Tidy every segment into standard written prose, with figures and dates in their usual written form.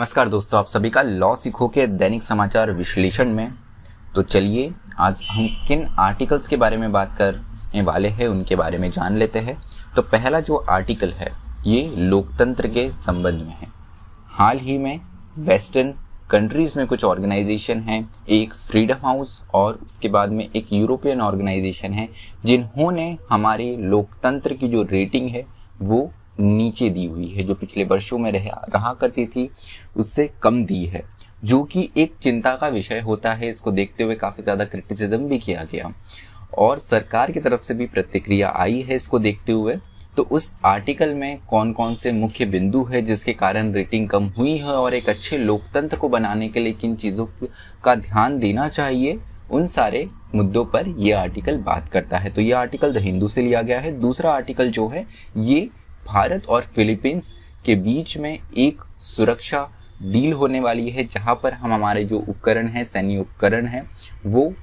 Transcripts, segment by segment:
नमस्कार दोस्तों, आप सभी का लॉ सीखो के दैनिक समाचार विश्लेषण में। तो चलिए आज हम किन आर्टिकल्स के बारे में बात करने वाले हैं उनके बारे में जान लेते हैं। तो पहला जो आर्टिकल है ये लोकतंत्र के संबंध में है। हाल ही में वेस्टर्न कंट्रीज में कुछ ऑर्गेनाइजेशन हैं, एक फ्रीडम हाउस और उसके बाद में एक यूरोपियन ऑर्गेनाइजेशन है, जिन्होंने हमारे लोकतंत्र की जो रेटिंग है वो नीचे दी हुई है, जो पिछले वर्षों में रहा करती थी उससे कम दी है, जो कि एक चिंता का विषय होता है। इसको देखते हुए काफी ज्यादा क्रिटिसिज्म भी किया गया और सरकार की तरफ से भी प्रतिक्रिया आई है इसको देखते हुए। तो उस आर्टिकल में कौन कौन से मुख्य बिंदु है जिसके कारण रेटिंग कम हुई है और एक अच्छे लोकतंत्र को बनाने के लिए किन चीजों का ध्यान देना चाहिए, उन सारे मुद्दों पर यह आर्टिकल बात करता है। तो यह आर्टिकल द हिंदू से लिया गया है। दूसरा आर्टिकल जो है ये भारत और फिलीपींस के बीच में एक सुरक्षा डील होने वाली है, जहां पर हम हमारे जो उपकरण हैं, सैन्य उपकरण हैं, वो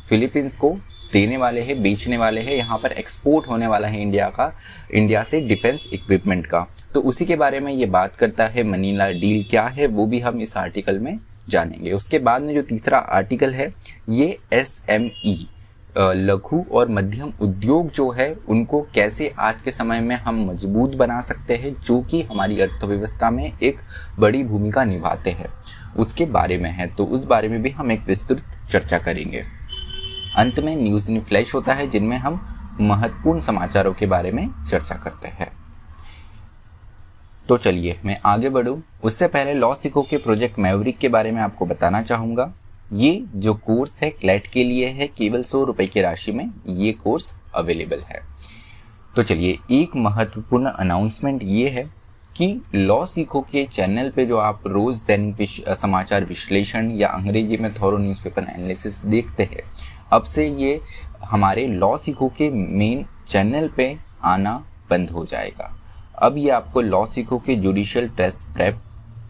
फिलीपींस को देने वाले हैं, बेचने वाले हैं। यहाँ पर एक्सपोर्ट होने वाला है इंडिया से डिफेंस इक्विपमेंट का। तो उसी के बारे में ये बात करता है। मनीला डील क्या है वो भी हम इस आर्टिकल में जानेंगे। उसके बाद में जो तीसरा आर्टिकल है ये SME लघु और मध्यम उद्योग जो है उनको कैसे आज के समय में हम मजबूत बना सकते हैं, जो कि हमारी अर्थव्यवस्था में एक बड़ी भूमिका निभाते हैं, उसके बारे में है। तो उस बारे में भी हम एक विस्तृत चर्चा करेंगे। अंत में न्यूज़ इन फ्लैश होता है, जिनमें हम महत्वपूर्ण समाचारों के बारे में चर्चा करते हैं। तो चलिए मैं आगे बढ़ूं उससे पहले लॉ सीखो के प्रोजेक्ट मैवरिक के बारे में आपको बताना चाहूंगा। ये जो कोर्स है क्लैट के लिए है, केवल 100 रुपए की राशि में ये कोर्स अवेलेबल है। तो चलिए एक महत्वपूर्ण अनाउंसमेंट ये है कि लॉ सीखो के चैनल पे जो आप रोज दैनिक समाचार विश्लेषण या अंग्रेजी में थॉरो न्यूज़पेपर एनालिसिस देखते हैं, अब से ये हमारे लॉ सीखो के मेन चैनल पे आना बंद हो जाएगा। अब ये आपको लॉ सीखो के judicial test prep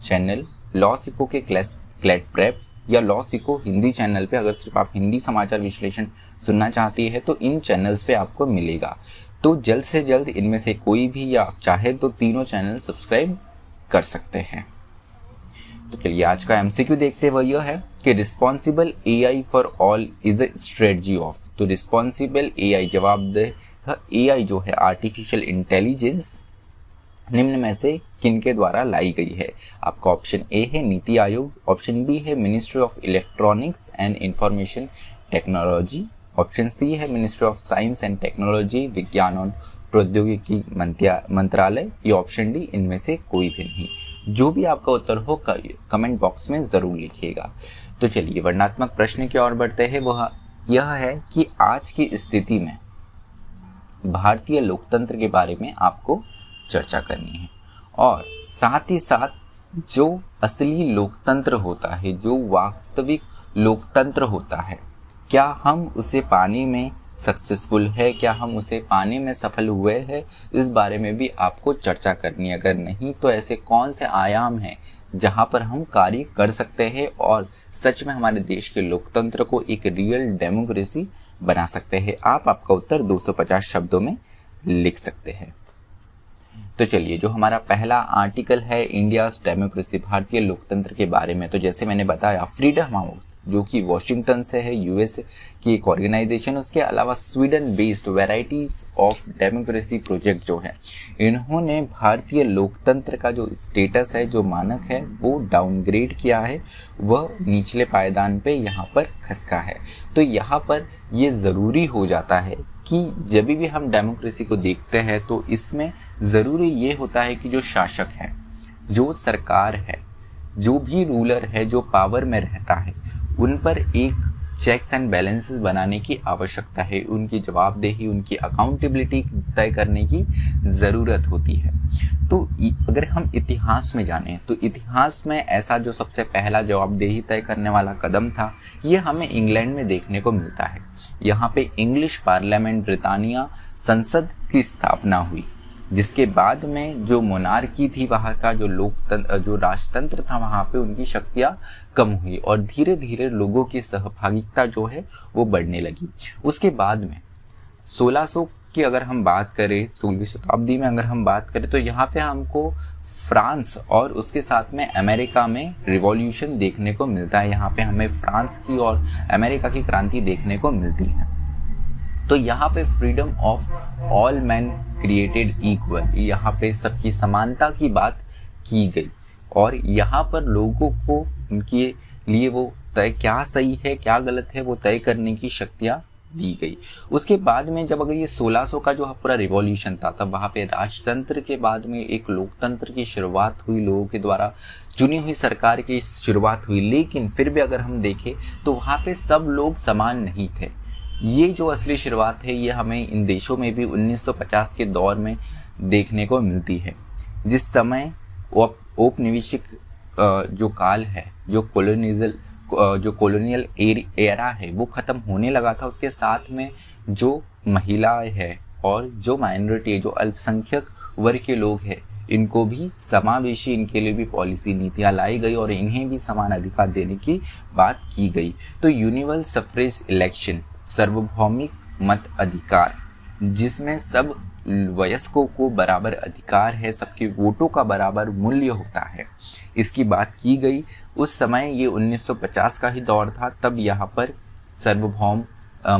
channel, law Sikho के क्लैट प्रेप या लॉ सीखो हिंदी चैनल पे, अगर सिर्फ आप हिंदी समाचार विश्लेषण सुनना चाहती है तो इन चैनल्स पे आपको मिलेगा। तो जल्द से जल्द इनमें से कोई भी, या आप चाहे तो तीनों चैनल सब्सक्राइब कर सकते हैं। तो चलिए आज का MCQ देखते हुए यह है कि responsible AI for all is a strategy of. तो रिस्पॉन्सिबल AI जवाबदेह AI जो है आर्टिफिशियल इंटेलिजेंस निम्न में से किनके द्वारा लाई गई है। आपका ऑप्शन ए है नीति आयोग, ऑप्शन बी है ministry of electronics and information technology, option C है ministry of science and technology विज्ञान और प्रौद्योगिकी मंत्रालय, ये ऑप्शन डी इनमें से कोई भी नहीं। जो भी आपका उत्तर हो कमेंट बॉक्स में जरूर लिखिएगा। तो चलिए वर्णनात्मक प्रश्न की ओर बढ़ते हैं। वह यह है कि आज की स्थिति में भारतीय लोकतंत्र के बारे में आपको चर्चा करनी है और साथ ही साथ जो असली लोकतंत्र होता है, जो वास्तविक लोकतंत्र होता है, क्या हम उसे पाने में सक्सेसफुल है, क्या हम उसे पाने में सफल हुए हैं, इस बारे में भी आपको चर्चा करनी है। अगर नहीं तो ऐसे कौन से आयाम हैं जहां पर हम कार्य कर सकते हैं और सच में हमारे देश के लोकतंत्र को एक रियल डेमोक्रेसी बना सकते हैं। आपका उत्तर 250 शब्दों में लिख सकते हैं। तो चलिए जो हमारा पहला आर्टिकल है इंडियाज डेमोक्रेसी, भारतीय लोकतंत्र के बारे में। तो जैसे मैंने बताया फ्रीडम हाउस जो कि वॉशिंगटन से है, US की एक ऑर्गेनाइजेशन, उसके अलावा Sweden based varieties of democracy project जो है, इन्होंने भारतीय लोकतंत्र का जो स्टेटस है, जो मानक है, वो डाउनग्रेड किया है, वह निचले पायदान पे यहाँ पर खसका है। तो यहाँ पर ये ज़रूरी हो जाता है कि जब भी हम डेमोक्रेसी को देखते हैं तो इसमें ज़रूरी ये होता है कि जो शासक है, जो सरकार है, जो भी रूलर है, जो पावर में रहता है, उन पर एक चेक्स एंड बैलेंसेस बनाने की आवश्यकता है। उनकी जवाबदेही, उनकी अकाउंटेबिलिटी तय करने की ज़रूरत होती है। तो अगर हम इतिहास में जानें तो इतिहास में ऐसा जो सबसे पहला जवाबदेही तय करने वाला कदम था, ये हमें इंग्लैंड में देखने को मिलता है। यहाँ पे इंग्लिश पार्लियामेंट, ब्रिटानिया संसद की स्थापना हुई, जिसके बाद में जो मोनार्की थी, वहाँ का जो लोकतंत्र, जो राजतंत्र था, वहाँ पे उनकी शक्तियाँ कम हुई और धीरे धीरे लोगों की सहभागिता जो है वो बढ़ने लगी। उसके बाद में 1600 की अगर हम बात करें 16वीं शताब्दी में अगर हम बात करें तो यहाँ पे हमको फ्रांस और उसके साथ में अमेरिका में रिवॉल्यूशन देखने को मिलता है। यहाँ पे हमें फ्रांस की और अमेरिका की क्रांति देखने को मिलती है। तो यहाँ पे freedom of all man created equal, यहाँ पे सबकी समानता की बात की गई और यहाँ पर लोगों को उनके लिए वो तय क्या सही है क्या गलत है वो तय करने की शक्तियाँ दी गई। उसके बाद में जब अगर ये 1600 का जो पूरा रिवॉल्यूशन था तब वहाँ पे राजतंत्र के बाद में एक लोकतंत्र की शुरुआत हुई, लोगों के द्वारा चुनी हुई सरकार की शुरुआत हुई। लेकिन फिर भी अगर हम देखें तो वहाँ पे सब लोग समान नहीं थे। ये जो असली शुरुआत है ये हमें इन देशों में भी 1950 के दौर में देखने को मिलती है, जिस समय औपनिवेशिक जो काल है, जो कॉलोनियल एरा है वो ख़त्म होने लगा था। उसके साथ में जो महिलाएं हैं और जो माइनॉरिटी है, जो अल्पसंख्यक वर्ग के लोग हैं, इनको भी समावेशी, इनके लिए भी पॉलिसी नीतियाँ लाई गई और इन्हें भी समान अधिकार देने की बात की गई। तो यूनिवर्सल सफरेज इलेक्शन, सार्वभौमिक मत अधिकार, जिसमें सब वयस्कों को बराबर अधिकार है, सबके वोटों का बराबर मूल्य होता है, इसकी बात की गई। उस समय ये 1950 का ही दौर था। तब यहाँ पर सार्वभौम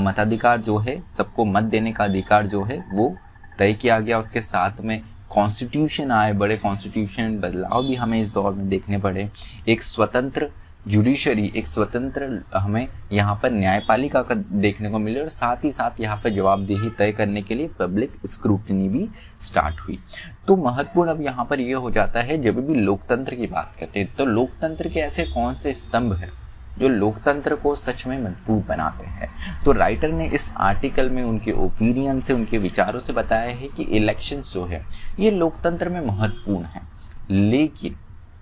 मताधिकार जो है, सबको मत देने का अधिकार जो है वो तय किया गया। उसके साथ में कॉन्स्टिट्यूशन आए, बड़े कॉन्स्टिट्यूशन बदलाव भी हमें इस दौर में देखने पड़े। एक स्वतंत्र जुडिशरी, एक स्वतंत्र हमें यहाँ पर न्यायपालिका का देखने को मिले और साथ ही साथ यहाँ पर जवाबदेही तय करने के लिए पब्लिक स्क्रूटनी भी स्टार्ट हुई। तो महत्वपूर्ण अब यहाँ पर ये हो जाता है, जब भी लोकतंत्र की बात करते हैं तो लोकतंत्र के ऐसे कौन से स्तंभ हैं जो लोकतंत्र को सच में मजबूत बनाते हैं। तो राइटर ने इस आर्टिकल में उनके ओपिनियन से, उनके विचारों से बताया है कि इलेक्शंस जो है ये लोकतंत्र में महत्वपूर्ण है, लेकिन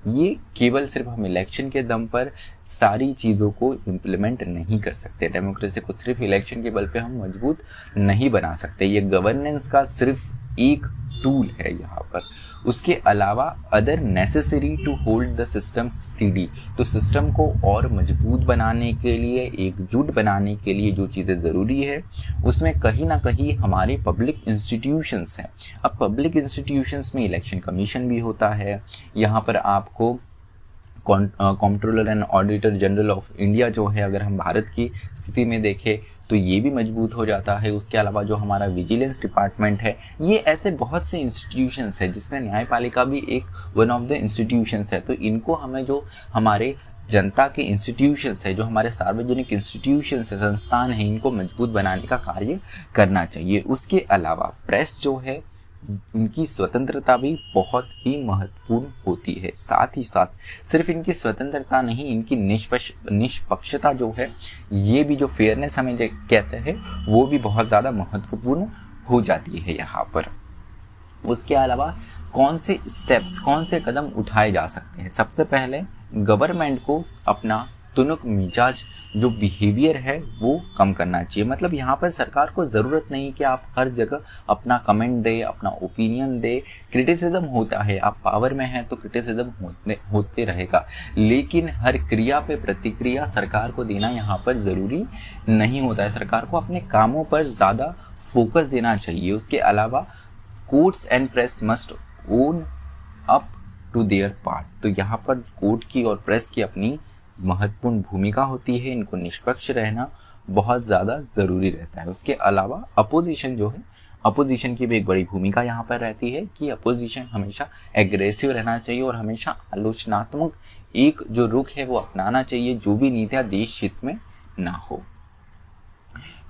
ये केवल सिर्फ हम इलेक्शन के दम पर सारी चीज़ों को इम्प्लीमेंट नहीं कर सकते। डेमोक्रेसी को सिर्फ इलेक्शन के बल पे हम मजबूत नहीं बना सकते। ये गवर्नेंस का सिर्फ एक टूल है यहाँ पर। उसके अलावा other necessary to hold the system steady, तो सिस्टम को और मजबूत बनाने के लिए, एकजुट बनाने के लिए जो चीज़ें ज़रूरी है उसमें कहीं ना कहीं हमारे पब्लिक इंस्टीट्यूशंस हैं। अब पब्लिक इंस्टीट्यूशंस में इलेक्शन कमीशन भी होता है। यहाँ पर आपको controller and auditor general of India जो है, अगर हम भारत की स्थिति में देखें तो ये भी मजबूत हो जाता है। उसके अलावा जो हमारा विजिलेंस डिपार्टमेंट है, ये ऐसे बहुत से इंस्टीट्यूशंस है जिसमें न्यायपालिका भी एक वन ऑफ द इंस्टीट्यूशंस है। तो इनको हमें, जो हमारे जनता के इंस्टीट्यूशंस है, जो हमारे सार्वजनिक इंस्टीट्यूशंस है, संस्थान है, इनको मजबूत बनाने का कार्य करना चाहिए। उसके अलावा प्रेस जो है, उनकी स्वतंत्रता भी बहुत ही महत्वपूर्ण होती है। साथ ही साथ सिर्फ इनकी स्वतंत्रता नहीं, इनकी निष्पक्षता जो है, ये भी जो फेयरनेस हमें कहते हैं, वो भी बहुत ज़्यादा महत्वपूर्ण हो जाती है यहाँ पर। उसके अलावा कौन से स्टेप्स, कौन से कदम उठाए जा सकते हैं? सबसे पहले गवर्नमेंट को अपना तुनक मिजाज जो बिहेवियर है वो कम करना चाहिए। मतलब यहाँ पर सरकार को ज़रूरत नहीं कि आप हर जगह अपना कमेंट दे, अपना ओपिनियन दे। क्रिटिसिज्म होता है, आप पावर में हैं तो क्रिटिसिज्म होते रहेगा, लेकिन हर क्रिया पे प्रतिक्रिया सरकार को देना यहाँ पर ज़रूरी नहीं होता है। सरकार को अपने कामों पर ज़्यादा फोकस देना चाहिए। उसके अलावा courts and press must own up to their part, तो यहाँ पर कोर्ट की और प्रेस की अपनी महत्वपूर्ण भूमिका होती है। इनको निष्पक्ष रहना बहुत ज़्यादा ज़रूरी रहता है। उसके अलावा अपोजिशन जो है, अपोजिशन की भी एक बड़ी भूमिका यहाँ पर रहती है कि अपोजिशन हमेशा एग्रेसिव रहना चाहिए और हमेशा आलोचनात्मक एक जो रुख है वो अपनाना चाहिए, जो भी नीतियाँ देश हित में ना हो।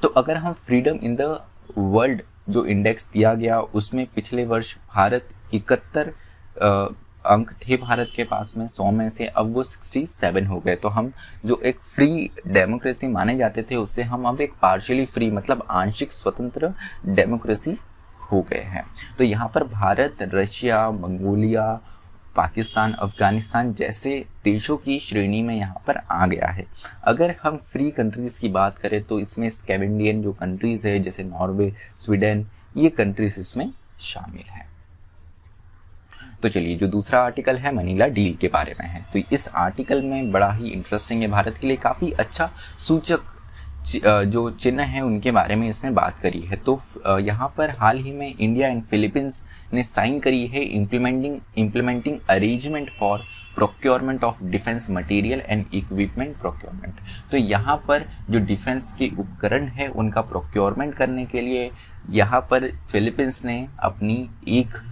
तो अगर हम फ्रीडम इन द वर्ल्ड जो इंडेक्स दिया गया, उसमें पिछले वर्ष भारत 71 अंक थे भारत के पास में 100 में से, अब वो 67 हो गए। तो हम जो एक फ्री डेमोक्रेसी माने जाते थे उससे हम अब एक पार्शियली फ्री, मतलब आंशिक स्वतंत्र डेमोक्रेसी हो गए हैं। तो यहाँ पर भारत, रशिया, मंगोलिया, पाकिस्तान, अफगानिस्तान जैसे देशों की श्रेणी में यहाँ पर आ गया है। अगर हम फ्री कंट्रीज़ की बात करें तो इसमें स्कैंडिनेवियन जो कंट्रीज़ है जैसे नॉर्वे, स्वीडन, ये कंट्रीज़ इसमें शामिल हैं। तो चलिए, जो दूसरा आर्टिकल है मनीला डील के बारे में है। तो इस आर्टिकल में बड़ा ही इंटरेस्टिंग है, भारत के लिए काफ़ी अच्छा सूचक जो चिन्ह है उनके बारे में इसमें बात करी है। तो यहाँ पर हाल ही में इंडिया एंड फिलीपींस ने साइन करी है implementing arrangement for procurement of defence material and equipment procurement. तो यहाँ पर जो डिफेंस के उपकरण है उनका प्रोक्योरमेंट करने के लिए यहाँ पर फिलीपींस ने अपनी एक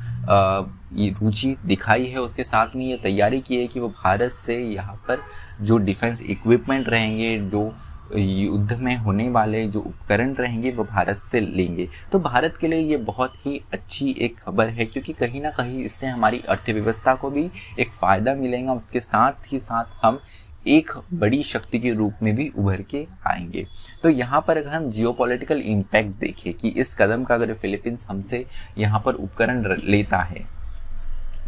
ये रुचि दिखाई है। उसके साथ में ये तैयारी की है कि वो भारत से यहाँ पर जो डिफेंस इक्विपमेंट रहेंगे, जो युद्ध में होने वाले जो उपकरण रहेंगे वो भारत से लेंगे। तो भारत के लिए ये बहुत ही अच्छी एक खबर है, क्योंकि कहीं ना कहीं इससे हमारी अर्थव्यवस्था को भी एक फ़ायदा मिलेगा। उसके साथ ही साथ हम एक बड़ी शक्ति के रूप में भी उभर के आएंगे। तो यहाँ पर अगर हम जियोपॉलिटिकल इम्पैक्ट देखें कि इस कदम का अगर फिलीपींस हमसे यहाँ पर उपकरण लेता है,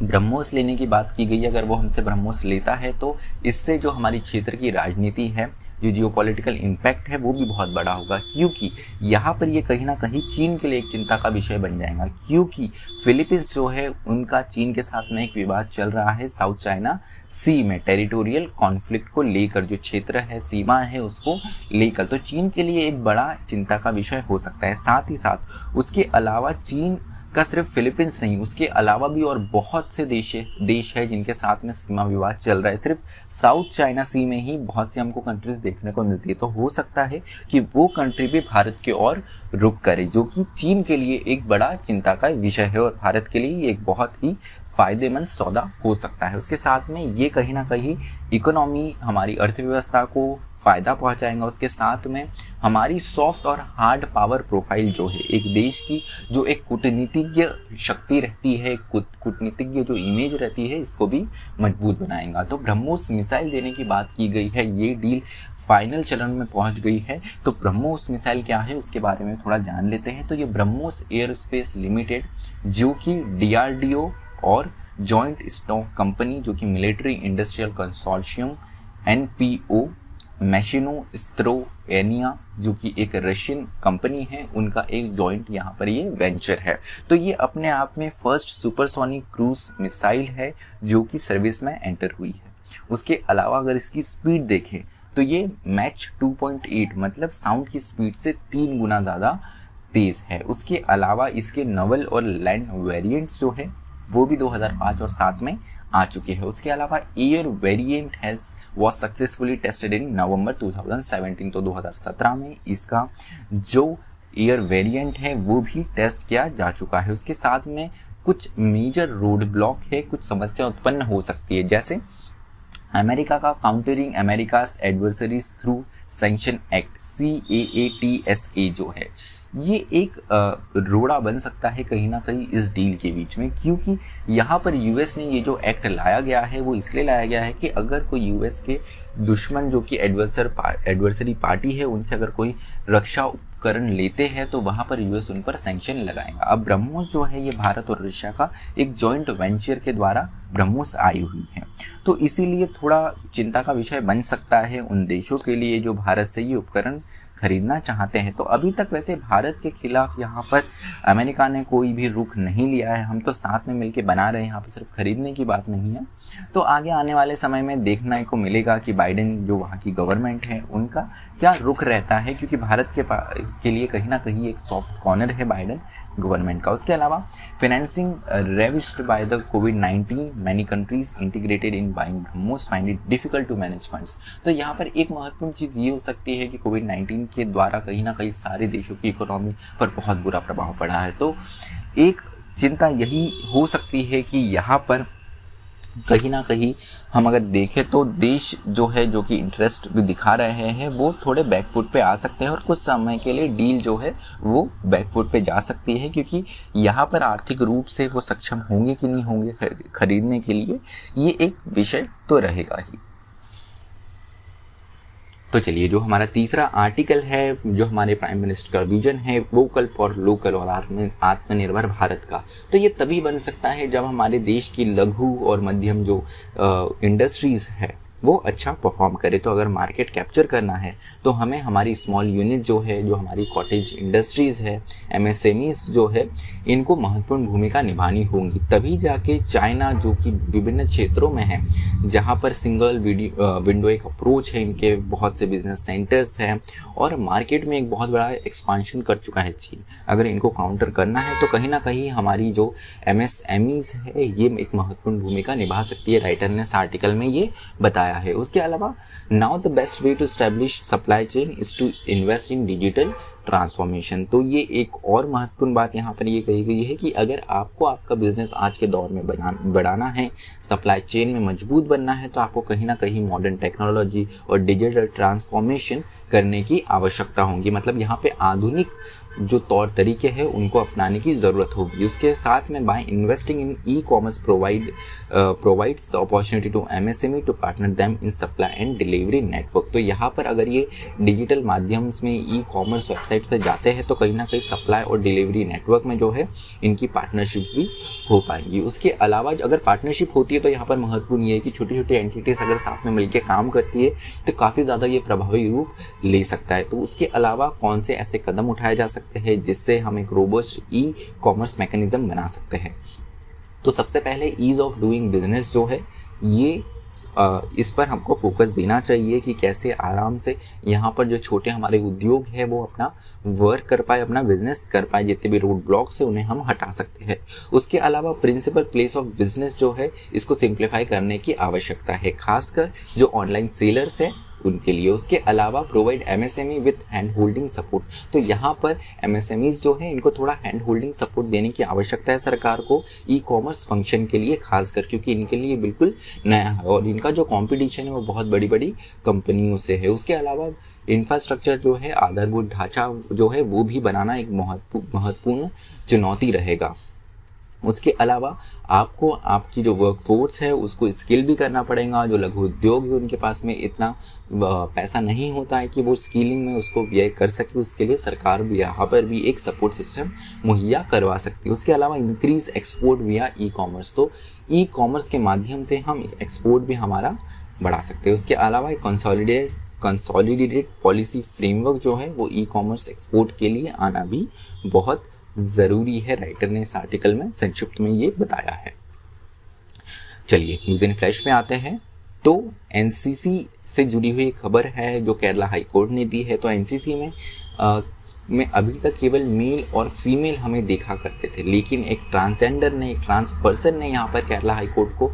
ब्रह्मोस लेने की बात की गई है, अगर वो हमसे ब्रह्मोस लेता है तो इससे जो हमारी क्षेत्र की राजनीति है, जो जियोपॉलिटिकल इम्पैक्ट है वो भी बहुत बड़ा होगा, क्योंकि यहाँ पर ये कहीं ना कहीं चीन के लिए एक चिंता का विषय बन जाएगा। क्योंकि फिलीपींस जो है उनका चीन के साथ में एक विवाद चल रहा है साउथ चाइना सी में, टेरिटोरियल कॉन्फ्लिक्ट को लेकर, जो क्षेत्र है, सीमा है, उसको लेकर। तो चीन के लिए एक बड़ा चिंता का विषय हो सकता है। साथ ही साथ उसके अलावा चीन का सिर्फ फिलीपींस नहीं, उसके अलावा भी और बहुत से देश है जिनके साथ में सीमा विवाद चल रहा है। सिर्फ साउथ चाइना सी में ही बहुत सी हमको कंट्रीज देखने को मिलती है। तो हो सकता है कि वो कंट्री भी भारत की ओर रुख करे, जो कि चीन के लिए एक बड़ा चिंता का विषय है और भारत के लिए एक बहुत ही फायदेमंद सौदा हो सकता है। उसके साथ में ये कहीं ना कहीं इकोनॉमी, हमारी अर्थव्यवस्था को फ़ायदा पहुंचाएगा। उसके साथ में हमारी सॉफ्ट और हार्ड पावर प्रोफाइल जो है एक देश की, जो एक कूटनीतिज्ञ शक्ति रहती है, कूटनीतिज्ञ जो इमेज रहती है, इसको भी मजबूत बनाएगा। तो ब्रह्मोस मिसाइल देने की बात की गई है, ये डील फाइनल चरण में पहुंच गई है। तो ब्रह्मोस मिसाइल क्या है उसके बारे में थोड़ा जान लेते हैं। तो ये ब्रह्मोस एयरस्पेस लिमिटेड, जो कि DRDO और जॉइंट स्टॉक कंपनी, जो कि मिलिट्री इंडस्ट्रियल कंसोर्शियम NPO मैशिनो स्त्रोएनिया, जो कि एक रशियन कंपनी है, उनका एक जॉइंट यहाँ पर ये वेंचर है। तो ये अपने आप में फर्स्ट सुपरसोनिक क्रूज मिसाइल है जो कि सर्विस में एंटर हुई है। उसके अलावा अगर इसकी स्पीड देखें तो ये मैच 2.8 मतलब साउंड की स्पीड से 3 गुना ज़्यादा तेज़ है। उसके अलावा इसके नवल और लैंड वेरिएंट्स जो है वो भी 2005 और 7 में आ चुके हैं। उसके अलावा air variant was successfully tested in November 2017। तो 2017 में इसका जो एयर वेरिएंट है वो भी टेस्ट किया जा चुका है। उसके साथ में कुछ मेजर रोड ब्लॉक है, कुछ समस्या उत्पन्न हो सकती है, जैसे अमेरिका का countering America's adversaries through sanction act CAATSA जो है, ये एक रोड़ा बन सकता है कहीं ना कहीं इस डील के बीच में। क्योंकि यहाँ पर यूएस ने ये जो एक्ट लाया गया है वो इसलिए लाया गया है कि अगर कोई यूएस के दुश्मन जो कि एडवर्सरी पार्टी है उनसे अगर कोई रक्षा उपकरण लेते हैं तो वहाँ पर यूएस उन पर सैंक्शन लगाएगा। अब ब्रह्मोस जो है ये भारत और रशिया का एक जॉइंट वेंचर के द्वारा ब्रह्मोस आई हुई है। तो इसीलिए थोड़ा चिंता का विषय बन सकता है उन देशों के लिए जो भारत से ये उपकरण खरीदना चाहते हैं। तो अभी तक वैसे भारत के खिलाफ यहाँ पर अमेरिका ने कोई भी रुख नहीं लिया है, हम तो साथ में मिलके बना रहे हैं, यहाँ पर सिर्फ खरीदने की बात नहीं है। तो आगे आने वाले समय में देखने को मिलेगा कि बाइडेन जो वहाँ की गवर्नमेंट है उनका क्या रुख रहता है, क्योंकि भारत के लिए कहीं ना कहीं एक सॉफ्ट कॉर्नर है बाइडेन गवर्नमेंट का। उसके अलावा फाइनेंसिंग रेविस्ड बाय द कोविड-19 many countries integrated in buying BrahMos find it difficult to manage funds. तो यहाँ पर एक महत्वपूर्ण चीज़ ये हो सकती है कि कोविड-19 के द्वारा कहीं ना कहीं सारे देशों की इकोनॉमी पर बहुत बुरा प्रभाव पड़ा है। तो एक चिंता यही हो सकती है कि यहाँ पर कहीं ना कहीं हम अगर देखें तो देश जो है जो कि इंटरेस्ट भी दिखा रहे हैं वो थोड़े बैकफुट पे आ सकते हैं और कुछ समय के लिए डील जो है वो बैकफुट पे जा सकती है, क्योंकि यहाँ पर आर्थिक रूप से वो सक्षम होंगे कि नहीं होंगे खरीदने के लिए, ये एक विषय तो रहेगा ही। तो चलिए, जो हमारा तीसरा आर्टिकल है, जो हमारे प्राइम मिनिस्टर का विजन है वोकल फॉर लोकल और आत्मनिर्भर भारत का, तो ये तभी बन सकता है जब हमारे देश की लघु और मध्यम जो इंडस्ट्रीज है वो अच्छा परफॉर्म करे। तो अगर मार्केट कैप्चर करना है तो हमें हमारी स्मॉल यूनिट जो है, जो हमारी कॉटेज इंडस्ट्रीज़ है, MSMEs जो है, इनको महत्वपूर्ण भूमिका निभानी होंगी। तभी जाके चाइना जो कि विभिन्न क्षेत्रों में है, जहाँ पर सिंगल विंडो एक अप्रोच है, इनके बहुत से बिजनेस सेंटर्स हैं और मार्केट में एक बहुत बड़ा एक्सपांशन कर चुका है चीन। अगर इनको काउंटर करना है तो कहीं ना कहीं हमारी जो MSMEs है ये एक महत्वपूर्ण भूमिका निभा सकती है। राइटर ने इस आर्टिकल में ये बताया है। उसके अलावा now the best way to establish supply chain is to invest in digital transformation. तो ये एक और महत्वपूर्ण बात यहाँ पर ये कही गई है कि अगर आपको आपका बिजनेस आज के दौर में बढ़ाना है, सप्लाई चेन में मजबूत बनना है, तो आपको कहीं ना कहीं मॉडर्न टेक्नोलॉजी और डिजिटल ट्रांसफॉर्मेशन करने की आवश्यकता होगी। मतलब यहाँ पे आधुनिक जो तौर तरीके हैं उनको अपनाने की ज़रूरत होगी। उसके साथ में by investing in e-commerce provides the opportunity to MSME to partner them in supply and delivery network. तो यहाँ पर अगर ये डिजिटल माध्यम में ई-कॉमर्स वेबसाइट पर जाते हैं तो कहीं ना कहीं सप्लाई और डिलीवरी नेटवर्क में जो है इनकी पार्टनरशिप भी हो पाएगी। उसके अलावा अगर पार्टनरशिप होती है तो यहाँ पर महत्वपूर्ण ये है कि छोटी छोटी एंटिटीज अगर साथ में मिलकर काम करती है तो काफ़ी ज़्यादा ये प्रभावी रूप ले सकता है। तो उसके अलावा कौन से ऐसे कदम उठाए जा सकते हैं जिससे हम एक रोबस्ट ई-कॉमर्स मैकेनिज्म बना सकते हैं। तो सबसे पहले ईज ऑफ डूइंग बिजनेस जो है ये इस पर हमको फोकस देना चाहिए कि कैसे आराम से यहाँ पर जो छोटे हमारे उद्योग है वो अपना वर्क कर पाए, अपना बिजनेस कर पाए। जितने भी रोड ब्लॉक्स है उन्हें हम हटा सकते हैं। उसके अलावा प्रिंसिपल प्लेस ऑफ बिजनेस जो है इसको सिंप्लीफाई करने की आवश्यकता है, खासकर जो ऑनलाइन सेलर्स है उनके लिए। उसके अलावा provide MSME with hand holding support. तो यहाँ पर MSMEs जो है इनको थोड़ा हैंड होल्डिंग सपोर्ट देने की आवश्यकता है सरकार को ई-कॉमर्स फंक्शन के लिए, खासकर क्योंकि इनके लिए बिल्कुल नया है और इनका जो कंपटीशन है वो बहुत बड़ी बड़ी कंपनियों से है। उसके अलावा इंफ्रास्ट्रक्चर जो है, आधारभूत ढांचा जो है वो भी बनाना एक महत्वपूर्ण चुनौती रहेगा। उसके अलावा आपको आपकी जो वर्कफोर्स है उसको स्किल भी करना पड़ेगा। जो लघु उद्योग है उनके पास में इतना पैसा नहीं होता है कि वो स्किलिंग में उसको व्यय कर सके। उसके लिए सरकार भी यहाँ पर भी एक सपोर्ट सिस्टम मुहैया करवा सकती है। उसके अलावा इंक्रीज एक्सपोर्ट विया ई-कॉमर्स। तो ई-कॉमर्स के माध्यम से हम एक्सपोर्ट भी हमारा बढ़ा सकते हैं। उसके अलावा एक कंसोलिडेटेड पॉलिसी फ्रेमवर्क जो है वो ई-कॉमर्स एक्सपोर्ट के लिए आना भी बहुत ज़रूरी है। राइटर ने इस आर्टिकल में संक्षिप्त में ये बताया है। चलिए न्यूज़ इन फ्लैश में आते हैं। तो NCC से जुड़ी हुई खबर है जो केरला हाई कोर्ट ने दी है। तो NCC में अभी तक केवल मेल और फीमेल हमें देखा करते थे, लेकिन एक ट्रांसजेंडर ने, एक ट्रांस पर्सन ने यहाँ पर केरला हाई कोर्ट को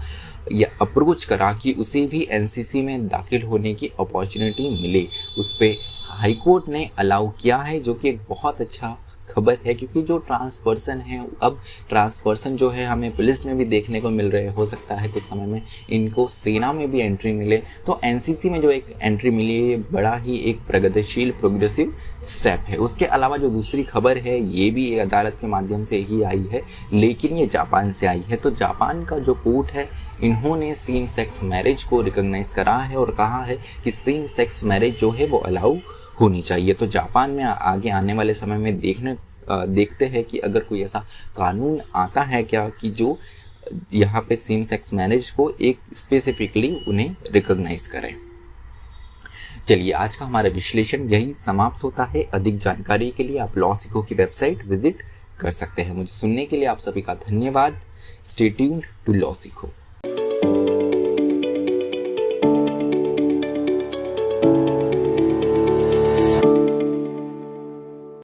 यह अप्रोच करा कि उसे भी NCC में दाखिल होने की अपॉर्चुनिटी मिले। उस पर हाई कोर्ट ने अलाउ किया है, जो कि एक बहुत अच्छा खबर है। क्योंकि जो ट्रांस पर्सन है, अब ट्रांस पर्सन जो है हमें पुलिस में भी देखने को मिल रहे, हो सकता है कुछ समय में इनको सेना में भी एंट्री मिले। तो NCC में जो एक एंट्री मिली है बड़ा ही एक प्रगतिशील प्रोग्रेसिव स्टेप है। उसके अलावा जो दूसरी खबर है ये भी अदालत के माध्यम से ही आई है, लेकिन ये जापान से आई है। तो जापान का जो कोर्ट है इन्होंने सेम सेक्स मैरिज को रिकॉग्नाइज करा है और कहा है कि सेम सेक्स मैरिज जो है वो अलाउ होनी चाहिए। तो जापान में आगे आने वाले समय में देखते हैं कि अगर कोई ऐसा कानून आता है क्या कि जो यहाँ पे सेम सेक्स मैरिज को एक स्पेसिफिकली उन्हें रिकॉग्नाइज करें। चलिए आज का हमारा विश्लेषण यही समाप्त होता है। अधिक जानकारी के लिए आप लॉ सीखो की वेबसाइट विजिट कर सकते हैं। मुझे सुनने के लिए आप सभी का धन्यवाद। स्टे ट्यून्ड टू लॉ सीखो।